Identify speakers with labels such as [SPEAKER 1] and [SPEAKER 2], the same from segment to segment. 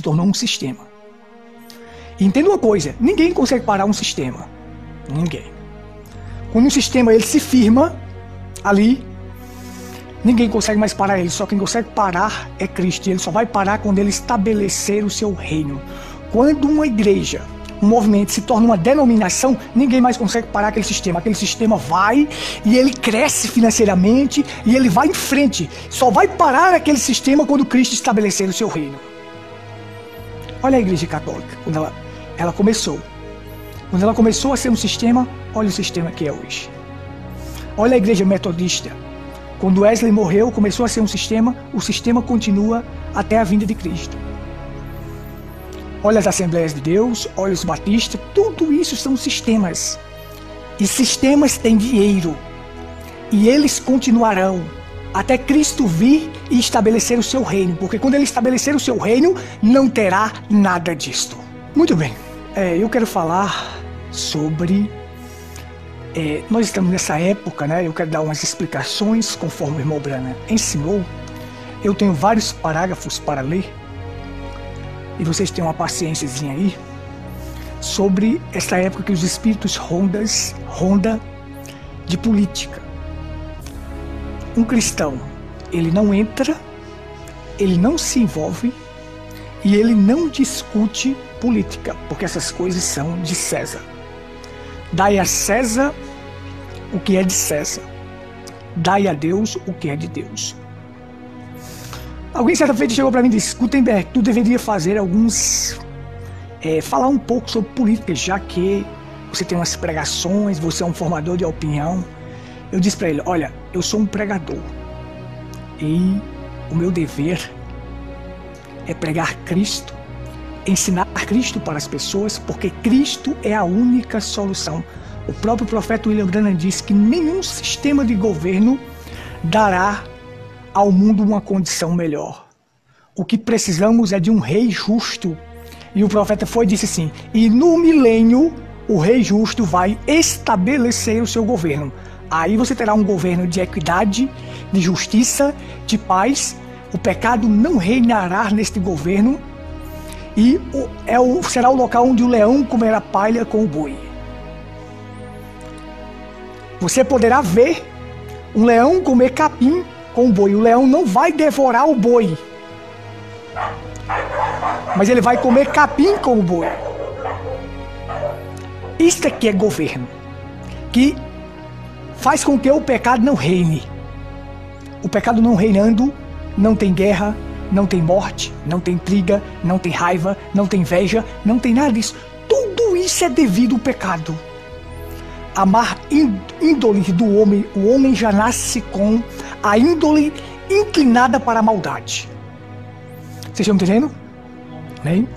[SPEAKER 1] se tornou um sistema. E entenda uma coisa, ninguém consegue parar um sistema. Ninguém. Quando um sistema ele se firma ali, ninguém consegue mais parar ele. Só quem consegue parar é Cristo. E ele só vai parar quando ele estabelecer o seu reino. Quando uma igreja, um movimento se torna uma denominação, ninguém mais consegue parar aquele sistema. Aquele sistema vai e ele cresce financeiramente e ele vai em frente. Só vai parar aquele sistema quando Cristo estabelecer o seu reino. Olha a igreja católica, quando ela começou. Quando ela começou a ser um sistema, olha o sistema que é hoje. Olha a igreja metodista. Quando Wesley morreu, começou a ser um sistema, o sistema continua até a vinda de Cristo. Olha as Assembleias de Deus, olha os batistas, tudo isso são sistemas. E sistemas têm dinheiro. E eles continuarão até Cristo vir e estabelecer o seu reino. Porque quando ele estabelecer o seu reino, não terá nada disto. Muito bem, eu quero falar sobre... nós estamos nessa época, né? Eu quero dar umas explicações conforme o irmão Branham ensinou. Eu tenho vários parágrafos para ler. E vocês tenham uma paciênciazinha aí. Sobre essa época que os espíritos ronda de política. Um cristão, ele não entra, ele não se envolve e ele não discute política, porque essas coisas são de César. Dai a César o que é de César. Dai a Deus o que é de Deus. Alguém certa feita chegou para mim e disse: Gutenberg, tu deveria fazer falar um pouco sobre política, já que você tem umas pregações, você é um formador de opinião. Eu disse para ele: olha, eu sou um pregador e o meu dever é pregar Cristo, ensinar Cristo para as pessoas, porque Cristo é a única solução. O próprio profeta William Branham disse que nenhum sistema de governo dará ao mundo uma condição melhor. O que precisamos é de um rei justo. E o profeta disse assim: e no milênio o rei justo vai estabelecer o seu governo. Aí você terá um governo de equidade, de justiça, de paz. O pecado não reinará neste governo. E será o local onde o leão comerá palha com o boi. Você poderá ver um leão comer capim com o boi. O leão não vai devorar o boi, mas ele vai comer capim com o boi. Isto aqui é governo, que faz com que o pecado não reine. O pecado não reinando, não tem guerra, não tem morte, não tem intriga, não tem raiva, não tem inveja, não tem nada disso. Tudo isso é devido ao pecado. A má índole do homem, o homem já nasce com a índole inclinada para a maldade. Vocês estão entendendo? Bem?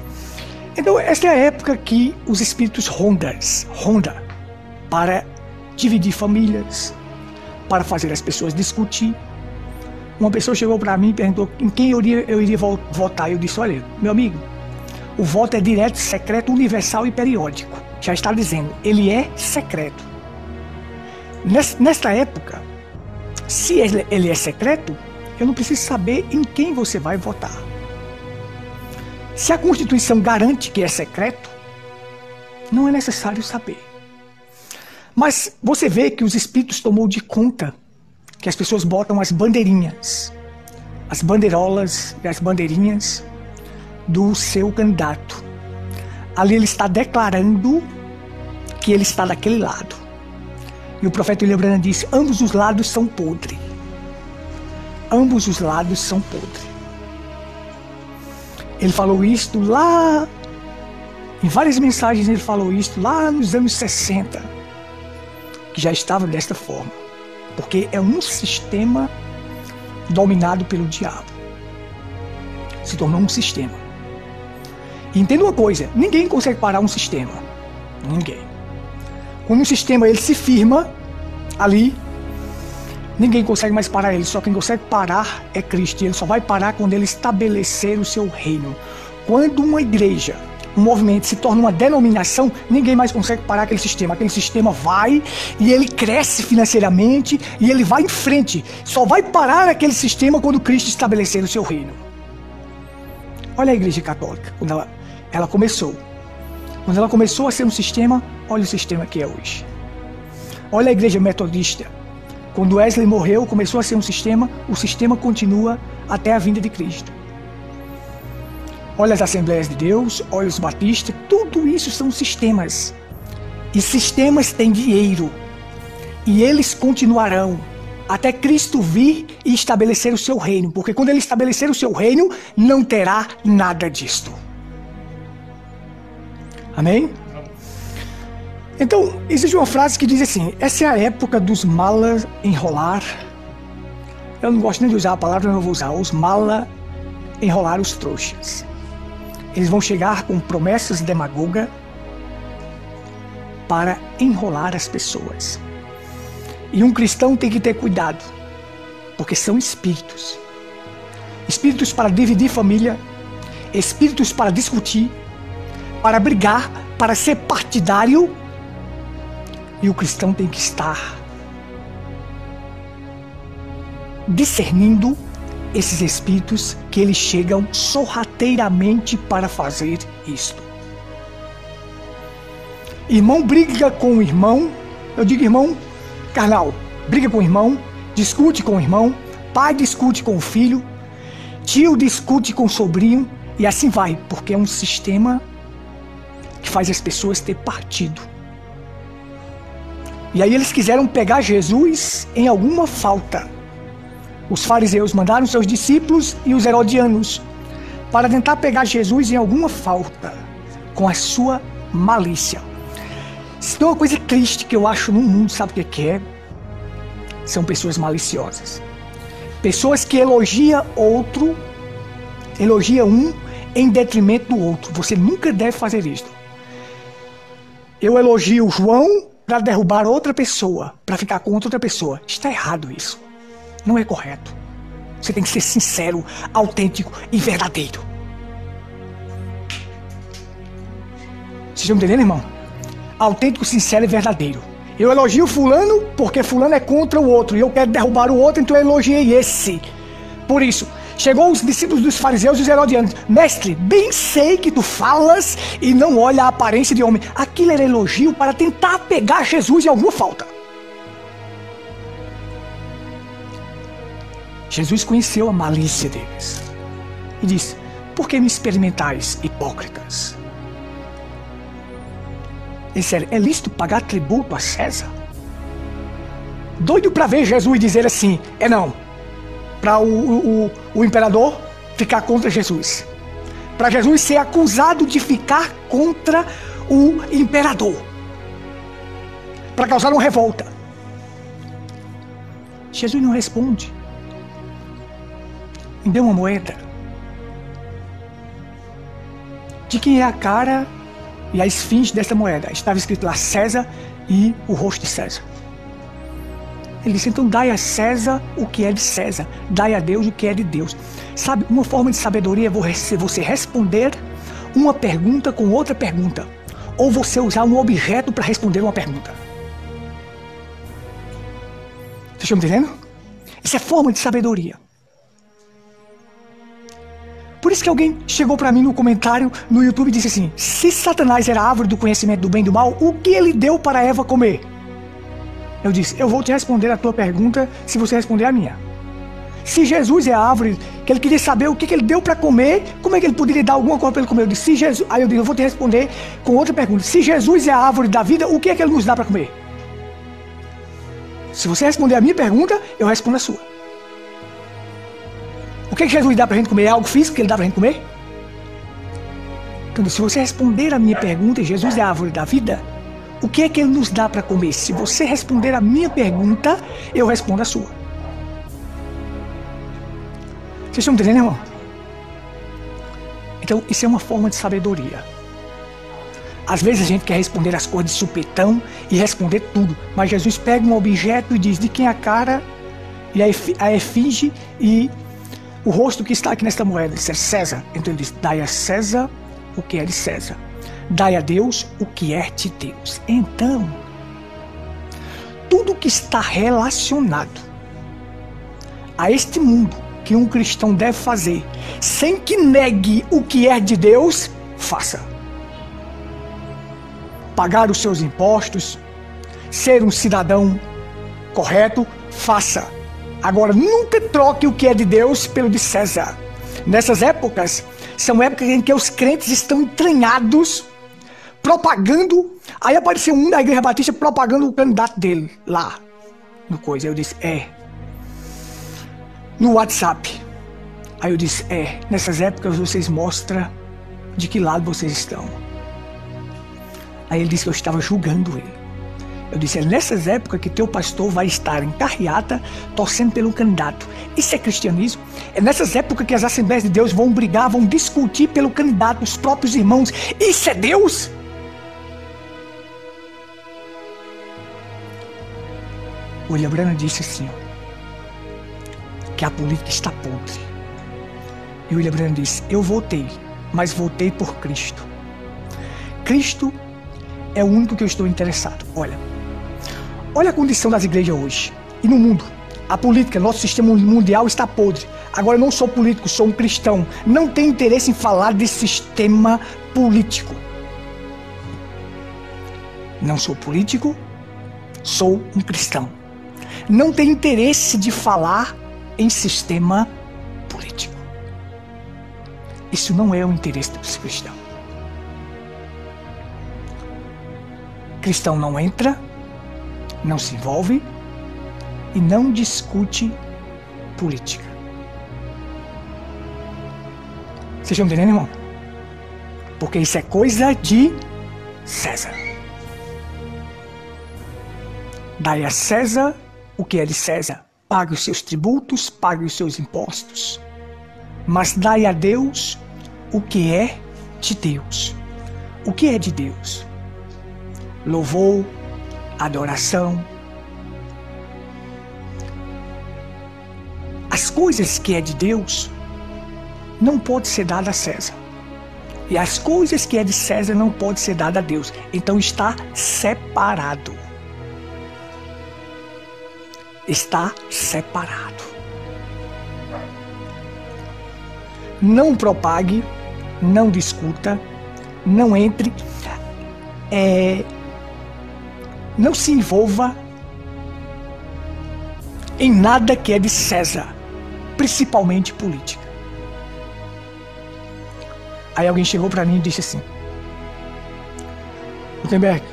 [SPEAKER 1] Então, esta é a época que os espíritos ronda para dividir famílias, para fazer as pessoas discutir. Uma pessoa chegou para mim e perguntou em quem eu iria votar. Eu disse: olha, meu amigo, o voto é direto, secreto, universal e periódico. Já está dizendo, ele é secreto. Nesta época, se ele é secreto, eu não preciso saber em quem você vai votar. Se a Constituição garante que é secreto, não é necessário saber. Mas você vê que os espíritos tomou de conta que as pessoas botam as bandeirinhas, as bandeirolas e as bandeirinhas do seu candidato. Ali ele está declarando que ele está daquele lado. E o profeta William Branham disse: ambos os lados são podres. Ambos os lados são podres. Ele falou isto lá, em várias mensagens ele falou isto lá nos anos 60, que já estava desta forma. Porque é um sistema dominado pelo diabo. Se tornou um sistema. E entenda uma coisa, ninguém consegue parar um sistema. Ninguém. Quando um sistema ele se firma ali, ninguém consegue mais parar ele. Só quem consegue parar é Cristo. E ele só vai parar quando ele estabelecer o seu reino. Quando uma igreja, um movimento se torna uma denominação, ninguém mais consegue parar aquele sistema. Aquele sistema vai e ele cresce financeiramente e ele vai em frente. Só vai parar aquele sistema quando Cristo estabelecer o seu reino. Olha a Igreja Católica, quando ela começou. Quando ela começou a ser um sistema, olha o sistema que é hoje. Olha a Igreja Metodista. Quando Wesley morreu, começou a ser um sistema, o sistema continua até a vinda de Cristo. Olha as Assembleias de Deus, olha os Batistas, tudo isso são sistemas. E sistemas têm dinheiro. E eles continuarão até Cristo vir e estabelecer o seu reino. Porque quando ele estabelecer o seu reino, não terá nada disto. Amém? Então, existe uma frase que diz assim: essa é a época dos mala enrolar. Eu não gosto nem de usar a palavra, mas eu vou usar. Os mala enrolar os trouxas. Eles vão chegar com promessas demagogas para enrolar as pessoas. E um cristão tem que ter cuidado, porque são espíritos. Espíritos para dividir família, espíritos para discutir, para brigar, para ser partidário. E o cristão tem que estar discernindo esses espíritos, que eles chegam sorrateiramente para fazer isto. Irmão briga com o irmão, eu digo irmão carnal, briga com o irmão, discute com o irmão, pai discute com o filho, tio discute com o sobrinho, e assim vai, porque é um sistema que faz as pessoas ter partido. E aí eles quiseram pegar Jesus em alguma falta. Os fariseus mandaram seus discípulos e os herodianos para tentar pegar Jesus em alguma falta, com a sua malícia. Se tem uma coisa triste que eu acho no mundo, sabe o que é? São pessoas maliciosas. Pessoas que elogiam outro, elogiam um em detrimento do outro. Você nunca deve fazer isso. Eu elogio o João para derrubar outra pessoa, para ficar com outra pessoa. Está errado isso. Não é correto. Você tem que ser sincero, autêntico e verdadeiro. Vocês estão entendendo, irmão? Autêntico, sincero e verdadeiro. Eu elogio fulano porque fulano é contra o outro e eu quero derrubar o outro, então eu elogiei esse. Por isso, chegou os discípulos dos fariseus e os herodianos: mestre, bem sei que tu falas e não olha a aparência de homem. Aquilo era elogio para tentar pegar Jesus em alguma falta. Jesus conheceu a malícia deles e disse: por que me experimentais, hipócritas? Ele disse: é lícito pagar tributo a César? Doido para ver Jesus dizer assim: é não, para o imperador ficar contra Jesus, para Jesus ser acusado de ficar contra o imperador, para causar uma revolta. Jesus não responde. Me deu uma moeda. De quem é a cara e a esfinge dessa moeda? Estava escrito lá César e o rosto de César. Ele disse: então dai a César o que é de César, dai a Deus o que é de Deus. Sabe, uma forma de sabedoria é você responder uma pergunta com outra pergunta, ou você usar um objeto para responder uma pergunta. Vocês estão entendendo? Isso é forma de sabedoria. Por isso que alguém chegou para mim no comentário no YouTube e disse assim: se Satanás era a árvore do conhecimento do bem e do mal, o que ele deu para Eva comer? Eu disse: eu vou te responder a tua pergunta se você responder a minha. Se Jesus é a árvore, que ele queria saber o que ele deu para comer, como é que ele poderia dar alguma coisa para ele comer? Eu disse: se Jesus... Aí eu disse: eu vou te responder com outra pergunta. Se Jesus é a árvore da vida, o que é que ele nos dá para comer? Se você responder a minha pergunta, eu respondo a sua. O que é que Jesus dá para a gente comer? É algo físico que ele dá para a gente comer? Então, se você responder a minha pergunta, Jesus é a árvore da vida, o que é que ele nos dá para comer? Se você responder a minha pergunta, eu respondo a sua. Vocês estão entendendo, irmão? Então, isso é uma forma de sabedoria. Às vezes a gente quer responder as coisas de supetão e responder tudo, mas Jesus pega um objeto e diz: de quem é a cara e a efígie e o rosto que está aqui nesta moeda? Isso é César. Então ele diz: dai a César o que é de César, dai a Deus o que é de Deus. Então, tudo que está relacionado a este mundo, que um cristão deve fazer, sem que negue o que é de Deus, faça. Pagar os seus impostos, ser um cidadão correto, faça. Agora, nunca troque o que é de Deus pelo de César. Nessas épocas, são épocas em que os crentes estão entranhados, propagando. Aí apareceu um da Igreja Batista propagando o candidato dele lá no coisa. Eu disse, no WhatsApp. Aí eu disse, nessas épocas vocês mostram de que lado vocês estão. Aí ele disse que eu estava julgando ele. Eu disse, nessas épocas que teu pastor vai estar em carreata, torcendo pelo candidato. Isso é cristianismo? É nessas épocas que as Assembleias de Deus vão brigar, vão discutir pelo candidato, os próprios irmãos. Isso é Deus? O William Branham disse assim, que a política está podre. E o William Branham disse, eu votei, mas votei por Cristo. Cristo é o único que eu estou interessado. Olha a condição das igrejas hoje e no mundo. A política, nosso sistema mundial está podre. Agora eu não sou político, sou um cristão. Não tenho interesse em falar de sistema político. Não sou político, sou um cristão. Não tenho interesse de falar em sistema político. Isso não é o interesse do cristão. Cristão não entra, não se envolve e não discute política. Vocês estão entendendo, irmão? Porque isso é coisa de César. Dai a César o que é de César. Pague os seus tributos, pague os seus impostos. Mas dai a Deus o que é de Deus. O que é de Deus? Louvor, adoração. As coisas que é de Deus não pode ser dada a César. E as coisas que é de César não pode ser dada a Deus. Então está separado. Está separado. Não propague, não discuta, não entre, não se envolva em nada que é de César, principalmente política. Aí alguém chegou para mim e disse assim: Gutenberg,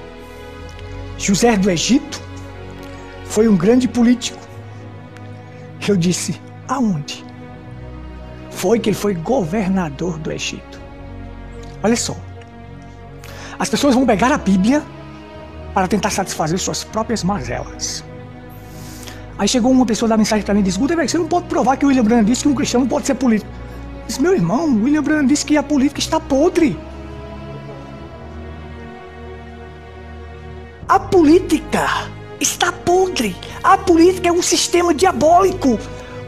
[SPEAKER 1] José do Egito foi um grande político. Eu disse: aonde? Foi que ele foi governador do Egito. Olha só, as pessoas vão pegar a Bíblia para tentar satisfazer suas próprias mazelas. Aí chegou uma pessoa da mensagem para mim e disse: Gutenberg, você não pode provar que o William Branham disse que um cristão não pode ser político. Eu disse: meu irmão, o William Branham disse que a política está podre. A política está podre. A política é um sistema diabólico.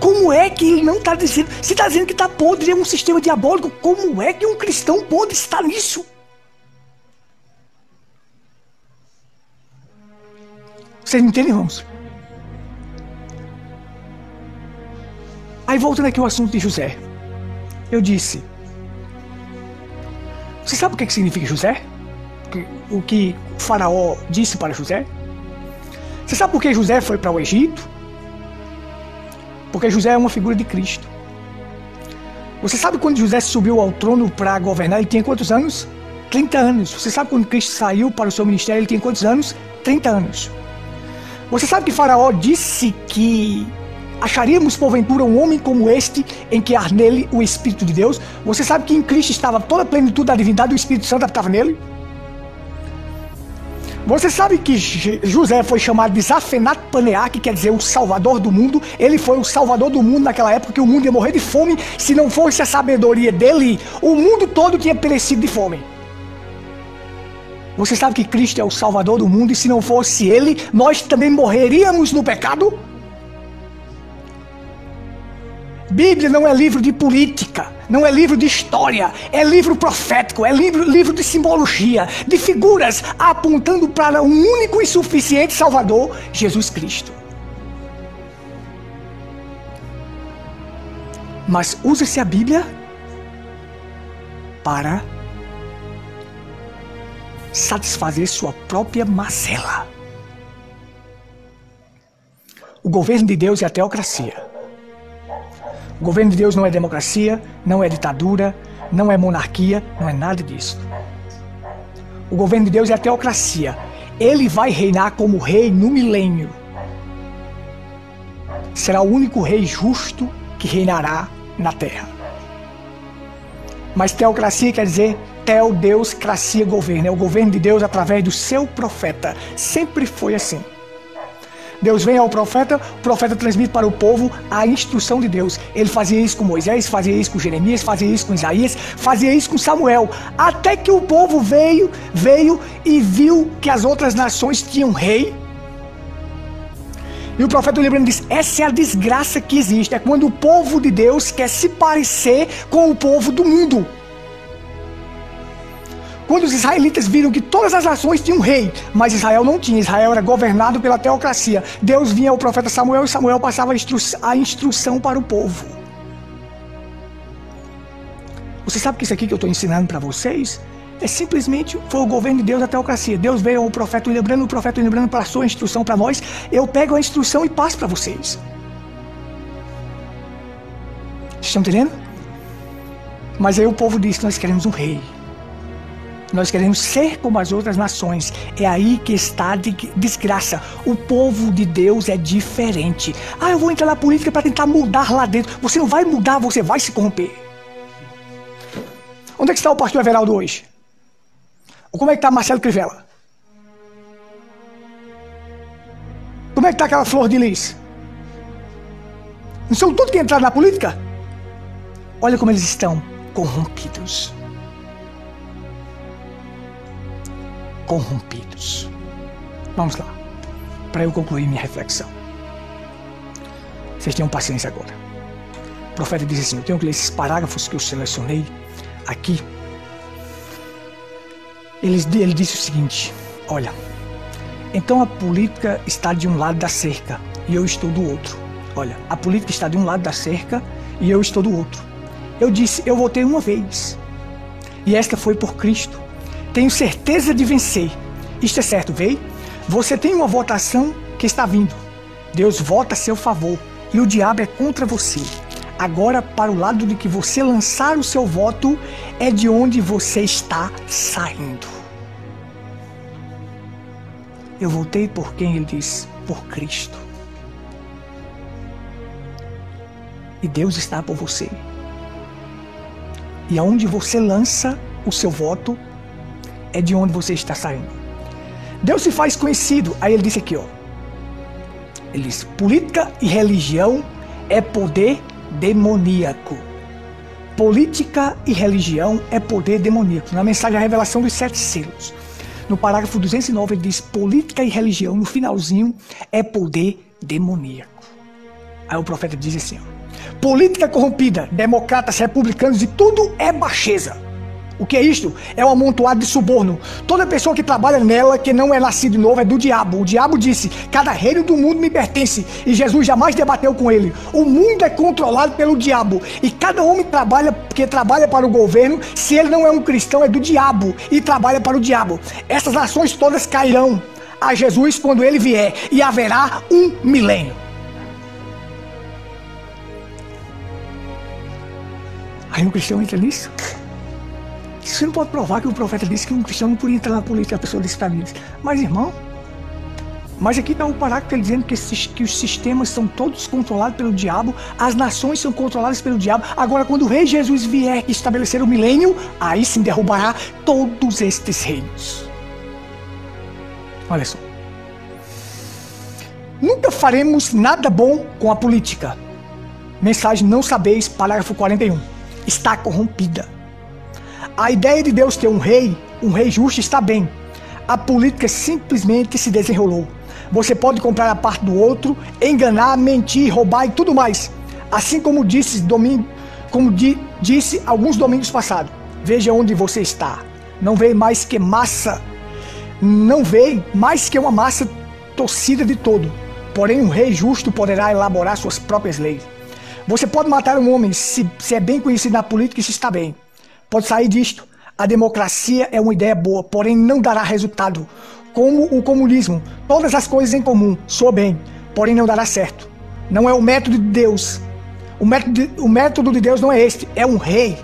[SPEAKER 1] Como é que ele não está dizendo? Se está dizendo que está podre, é um sistema diabólico. Como é que um cristão pode estar nisso? Vocês entendem, irmãos? Aí voltando aqui ao assunto de José, eu disse: você sabe o que significa José? O que o faraó disse para José? Você sabe por que José foi para o Egito? Porque José é uma figura de Cristo. Você sabe quando José subiu ao trono para governar, ele tinha quantos anos? 30 anos. Você sabe quando Cristo saiu para o seu ministério, ele tinha quantos anos? 30 anos. Você sabe que Faraó disse que acharíamos porventura um homem como este, em que há nele o Espírito de Deus? Você sabe que em Cristo estava toda a plenitude da divindade, o Espírito Santo estava nele? Você sabe que José foi chamado de Zafenat Paneah, que quer dizer o Salvador do mundo. Ele foi o Salvador do mundo naquela época, que o mundo ia morrer de fome. Se não fosse a sabedoria dele, o mundo todo tinha perecido de fome. Você sabe que Cristo é o Salvador do mundo, e se não fosse ele, nós também morreríamos no pecado? Bíblia não é livro de política, não é livro de história, é livro profético, é livro de simbologia, de figuras apontando para um único e suficiente Salvador, Jesus Cristo. Mas usa-se a Bíblia para satisfazer sua própria mazela. O governo de Deus é a teocracia. O governo de Deus não é democracia, não é ditadura, não é monarquia, não é nada disso. O governo de Deus é a teocracia. Ele vai reinar como rei no milênio. Será o único rei justo que reinará na terra. Mas teocracia quer dizer teo, Deus, cracia, governo. É o governo de Deus através do seu profeta. Sempre foi assim. Deus vem ao profeta, o profeta transmite para o povo a instrução de Deus. Ele fazia isso com Moisés, fazia isso com Jeremias, fazia isso com Isaías, fazia isso com Samuel. Até que o povo veio e viu que as outras nações tinham rei. E o profeta lembrando diz, essa é a desgraça que existe. É quando o povo de Deus quer se parecer com o povo do mundo. Quando os israelitas viram que todas as nações tinham um rei, mas Israel não tinha, Israel era governado pela teocracia. Deus vinha ao profeta Samuel e Samuel passava a instrução para o povo. Você sabe que isso aqui que eu estou ensinando para vocês é simplesmente foi o governo de Deus, a teocracia. Deus veio ao profeta lembrando, o profeta lembrando para a sua instrução para nós. Eu pego a instrução e passo para vocês. Vocês estão entendendo? Mas aí o povo disse, nós queremos um rei. Nós queremos ser como as outras nações. É aí que está a desgraça. O povo de Deus é diferente. Ah, eu vou entrar na política para tentar mudar lá dentro. Você não vai mudar, você vai se corromper. Onde é que está o pastor Everaldo hoje? Ou como é que está Marcelo Crivella? Como é que está aquela Flor de Lis? Não são todos que entraram na política? Olha como eles estão corrompidos. Corrompidos. Vamos lá, para eu concluir minha reflexão. Vocês tenham paciência agora. O profeta diz assim, eu tenho que ler esses parágrafos que eu selecionei aqui. Ele disse o seguinte, olha, então a política está de um lado da cerca e eu estou do outro. Olha, a política está de um lado da cerca e eu estou do outro. Eu disse, eu votei uma vez e esta foi por Cristo. Tenho certeza de vencer. Isto é certo, veio? Você tem uma votação que está vindo. Deus vota a seu favor e o diabo é contra você. Agora, para o lado de que você lançar o seu voto, é de onde você está saindo. Eu votei por quem ele diz? Por Cristo. E Deus está por você. E aonde você lança o seu voto, é de onde você está saindo. Deus se faz conhecido. Aí ele disse aqui, ó. Ele diz, política e religião é poder demoníaco. Política e religião é poder demoníaco. Na mensagem A Revelação dos 7 Selos, no parágrafo 209, ele diz, política e religião, no finalzinho, é poder demoníaco. Aí o profeta diz assim, ó, política corrompida, democratas, republicanos e tudo é baixeza. O que é isto? É um amontoado de suborno. Toda pessoa que trabalha nela, que não é nascido de novo, é do diabo. O diabo disse, cada reino do mundo me pertence. E Jesus jamais debateu com ele. O mundo é controlado pelo diabo. E cada homem que trabalha para o governo, se ele não é um cristão, é do diabo. E trabalha para o diabo. Essas nações todas cairão a Jesus quando ele vier. E haverá um milênio. Aí um cristão entra nisso? Você não pode provar que o profeta disse que um cristão não podia entrar na política. A pessoa disse para mim, mas irmão, mas aqui está o parágrafo ele dizendo que os sistemas são todos controlados pelo diabo, as nações são controladas pelo diabo. Agora, quando o rei Jesus vier estabelecer o milênio, aí sim derrubará todos estes reinos. Olha só. Nunca faremos nada bom com a política. Mensagem não sabeis, parágrafo 41. Está corrompida. A ideia de Deus ter um rei justo está bem. A política simplesmente se desenrolou. Você pode comprar a parte do outro, enganar, mentir, roubar e tudo mais. Assim como disse alguns domingos passados. Veja onde você está. Não vê mais que massa. Não vê mais que uma massa torcida de todo. Porém, um rei justo poderá elaborar suas próprias leis. Você pode matar um homem se é bem conhecido na política, isso está bem. Pode sair disto. A democracia é uma ideia boa, porém não dará resultado. Como o comunismo, todas as coisas em comum, soa bem, porém não dará certo. Não é o método de Deus. O método de Deus não é este, é um rei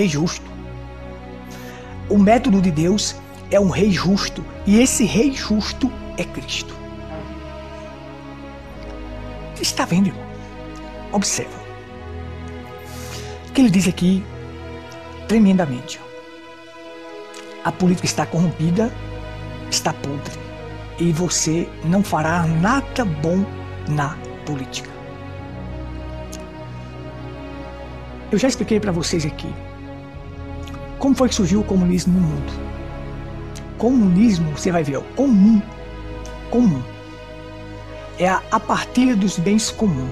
[SPEAKER 1] justo. O método de Deus é um rei justo, e esse rei justo é Cristo. Você está vendo, irmão? Observa. O que ele diz aqui, tremendamente. A política está corrompida, está podre, e você não fará nada bom na política. Eu já expliquei para vocês aqui como foi que surgiu o comunismo no mundo. Comunismo, você vai ver, ó, comum. É a partilha dos bens comuns.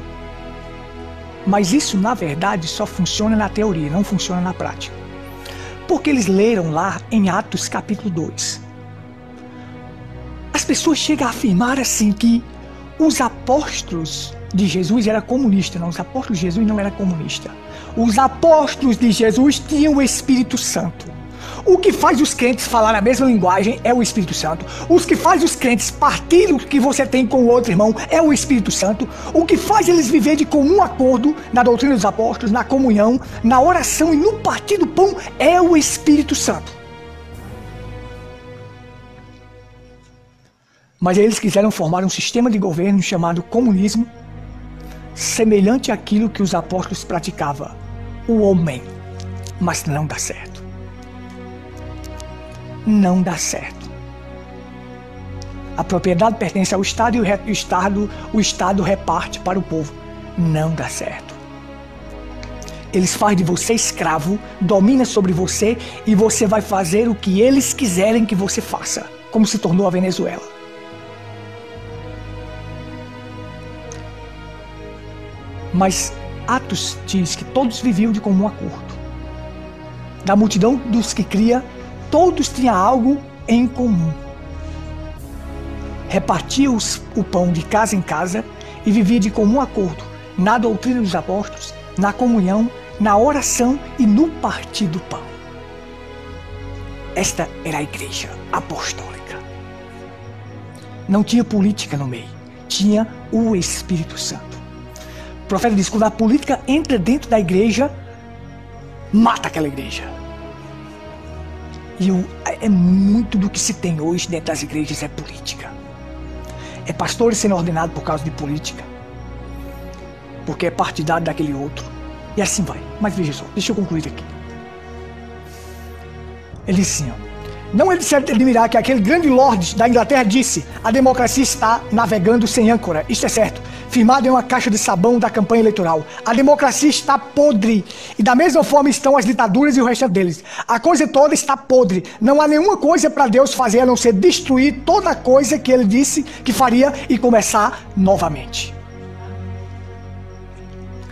[SPEAKER 1] Mas isso, na verdade, só funciona na teoria, não funciona na prática. Porque eles leram lá em Atos capítulo 2. As pessoas chegam a afirmar assim que os apóstolos de Jesus eram comunistas. Não, os apóstolos de Jesus não eram comunistas. Os apóstolos de Jesus tinham o Espírito Santo. O que faz os crentes falar a mesma linguagem é o Espírito Santo. O que faz os crentes partilhar o que você tem com o outro irmão é o Espírito Santo. O que faz eles viver de comum acordo na doutrina dos apóstolos, na comunhão, na oração e no partir do pão é o Espírito Santo. Mas eles quiseram formar um sistema de governo chamado comunismo, semelhante àquilo que os apóstolos praticavam, o homem, mas não dá certo. Não dá certo. A propriedade pertence ao Estado e o Estado reparte para o povo. Não dá certo. Eles fazem de você escravo, domina sobre você e você vai fazer o que eles quiserem que você faça, como se tornou a Venezuela. Mas Atos diz que todos viviam de comum acordo. Da multidão dos que cria, todos tinham algo em comum. Repartiam o pão de casa em casa e viviam de comum acordo na doutrina dos apóstolos, na comunhão, na oração e no partir do pão. Esta era a igreja apostólica. Não tinha política no meio, tinha o Espírito Santo. O profeta diz que quando a política entra dentro da igreja, mata aquela igreja. E é muito do que se tem hoje dentro das igrejas é política. É pastores sendo ordenados por causa de política, porque é partidário daquele outro. E assim vai. Mas veja só, deixa eu concluir aqui. Ele disse assim, ó, não é de se admirar que aquele grande lorde da Inglaterra disse: a democracia está navegando sem âncora. Isto é certo, firmado em uma caixa de sabão da campanha eleitoral. A democracia está podre, e da mesma forma estão as ditaduras e o resto deles. A coisa toda está podre. Não há nenhuma coisa para Deus fazer a não ser destruir toda a coisa que ele disse que faria e começar novamente.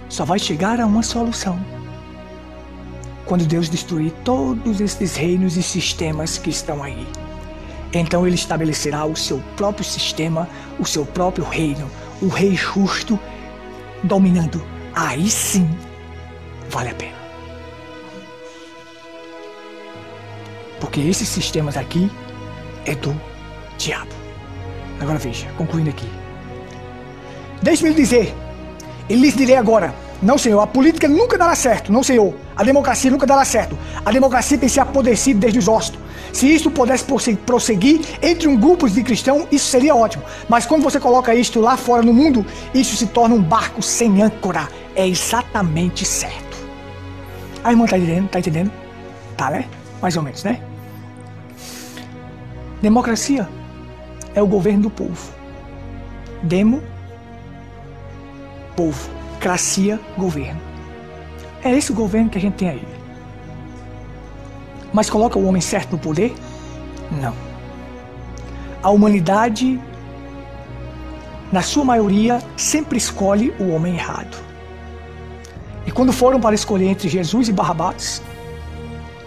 [SPEAKER 1] Só vai chegar a uma solução quando Deus destruir todos esses reinos e sistemas que estão aí. Então ele estabelecerá o seu próprio sistema, o seu próprio reino, o rei justo dominando. Aí sim vale a pena. Porque esses sistemas aqui é do diabo. Agora veja, concluindo aqui. Deixe-me lhe dizer, e lhes direi agora: não, senhor, a política nunca dará certo. Não, senhor, a democracia nunca dará certo. A democracia tem se apodrecido desde os ossos. Se isto pudesse prosseguir entre um grupo de cristãos, isso seria ótimo. Mas quando você coloca isto lá fora no mundo, isso se torna um barco sem âncora. É exatamente certo. A irmã tá entendendo? Tá entendendo? Tá, né? Mais ou menos, né? Democracia é o governo do povo. Demo, povo. Cracia, governo. É esse o governo que a gente tem aí. Mas coloca o homem certo no poder? Não. A humanidade, na sua maioria, sempre escolhe o homem errado. E quando foram para escolher entre Jesus e Barrabás,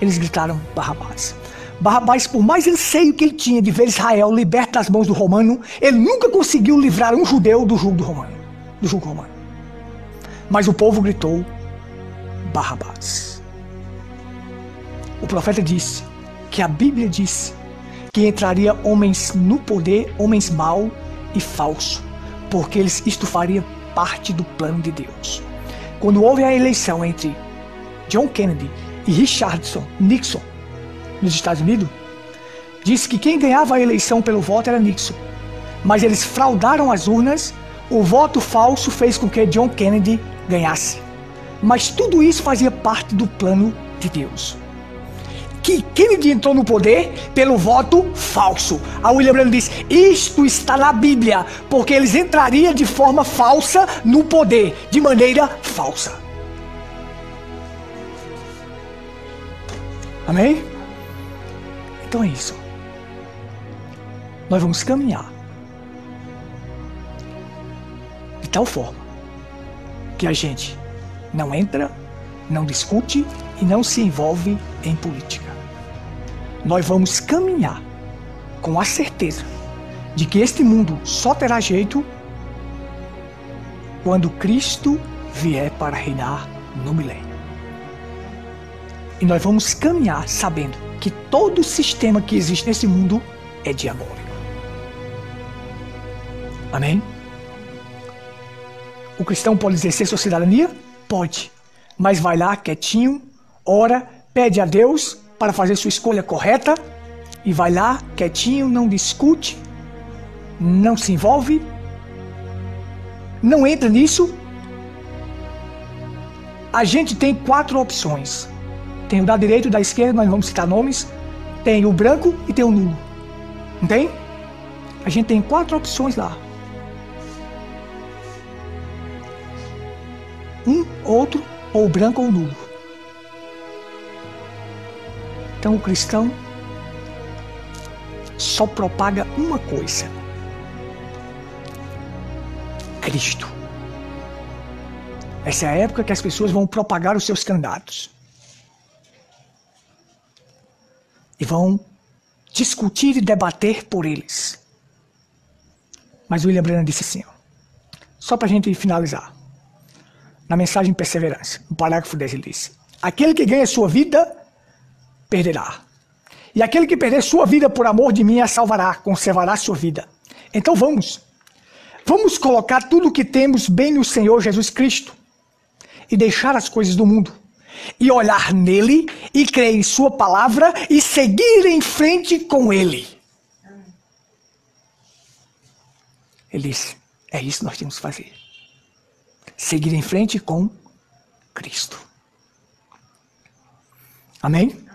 [SPEAKER 1] eles gritaram Barrabás. Barrabás, por mais anseio que ele tinha de ver Israel liberto das mãos do romano, ele nunca conseguiu livrar um judeu do jugo romano. Mas o povo gritou: Barrabás. O profeta disse que a Bíblia disse que entraria homens no poder, homens mau e falso, porque isto faria parte do plano de Deus. Quando houve a eleição entre John Kennedy e Richardson Nixon nos Estados Unidos, disse que quem ganhava a eleição pelo voto era Nixon, mas eles fraudaram as urnas. O voto falso fez com que John Kennedy ganhasse. Mas tudo isso fazia parte do plano de Deus. Que Kennedy entrou no poder pelo voto falso. A William Branham disse: isto está na Bíblia, porque eles entrariam de forma falsa no poder, de maneira falsa. Amém? Então é isso. Nós vamos caminhar de tal forma que a gente não entra, não discute e não se envolve em política. Nós vamos caminhar com a certeza de que este mundo só terá jeito quando Cristo vier para reinar no milênio. E nós vamos caminhar sabendo que todo sistema que existe nesse mundo é diabólico. Amém? O cristão pode exercer sua cidadania? Pode. Mas vai lá quietinho, ora, pede a Deus para fazer sua escolha correta e vai lá quietinho, não discute, não se envolve, não entra nisso. A gente tem 4 opções. Tem o da direita e o da esquerda, nós não vamos citar nomes. Tem o branco e tem o nulo. Não tem? A gente tem 4 opções lá. Um, outro, ou branco ou nulo. Então o cristão só propaga uma coisa: Cristo. Essa é a época que as pessoas vão propagar os seus candidatos. E vão discutir e debater por eles. Mas William Branham disse assim, ó, só para a gente finalizar. Na mensagem Perseverança, no parágrafo 10 ele disse: aquele que ganha sua vida, perderá. E aquele que perder sua vida por amor de mim, a salvará, conservará sua vida. Então vamos colocar tudo o que temos bem no Senhor Jesus Cristo e deixar as coisas do mundo e olhar nele e crer em sua palavra e seguir em frente com ele. Ele disse: é isso que nós temos que fazer. Seguir em frente com Cristo. Amém?